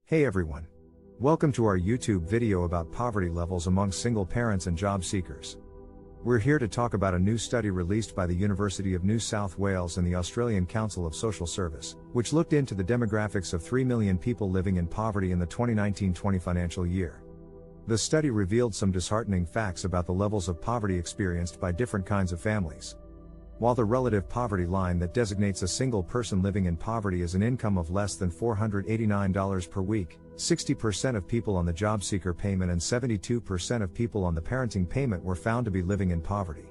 Hey everyone. Welcome to our YouTube video about poverty levels among single parents and job seekers. We're here to talk about a new study released by the University of New South Wales and the Australian Council of Social Service, which looked into the demographics of 3 million people living in poverty in the 2019-20 financial year. The study revealed some disheartening facts about the levels of poverty experienced by different kinds of families. While the relative poverty line that designates a single person living in poverty as an income of less than $489 per week, 60% of people on the job seeker payment and 72% of people on the parenting payment were found to be living in poverty.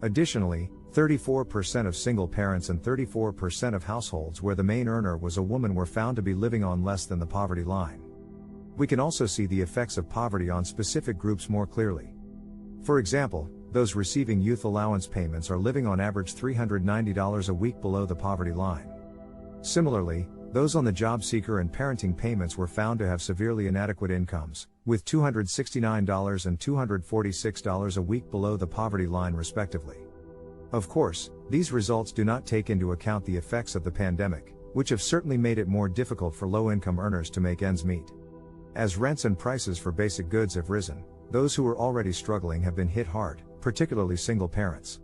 Additionally, 34% of single parents and 34% of households where the main earner was a woman were found to be living on less than the poverty line. We can also see the effects of poverty on specific groups more clearly. For example, those receiving youth allowance payments are living on average $390 a week below the poverty line. Similarly, those on the job seeker and parenting payments were found to have severely inadequate incomes, with $269 and $246 a week below the poverty line respectively. Of course, these results do not take into account the effects of the pandemic, which have certainly made it more difficult for low-income earners to make ends meet. As rents and prices for basic goods have risen, those who were already struggling have been hit hard, particularly single parents.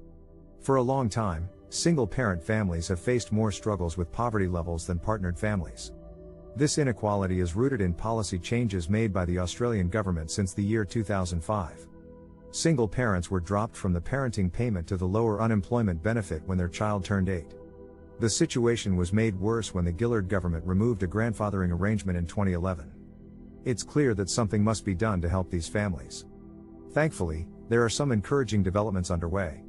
For a long time, single-parent families have faced more struggles with poverty levels than partnered families. This inequality is rooted in policy changes made by the Australian government since the year 2005. Single parents were dropped from the parenting payment to the lower unemployment benefit when their child turned 8. The situation was made worse when the Gillard government removed a grandfathering arrangement in 2011. It's clear that something must be done to help these families. Thankfully, there are some encouraging developments underway.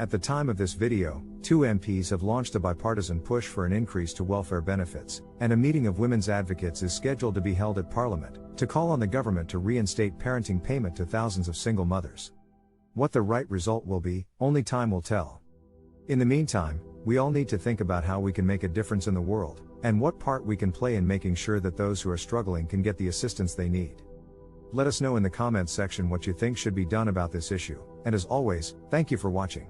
At the time of this video, 2 MPs have launched a bipartisan push for an increase to welfare benefits, and a meeting of women's advocates is scheduled to be held at Parliament, to call on the government to reinstate parenting payment to thousands of single mothers. What the right result will be, only time will tell. In the meantime, we all need to think about how we can make a difference in the world, and what part we can play in making sure that those who are struggling can get the assistance they need. Let us know in the comments section what you think should be done about this issue, and as always, thank you for watching.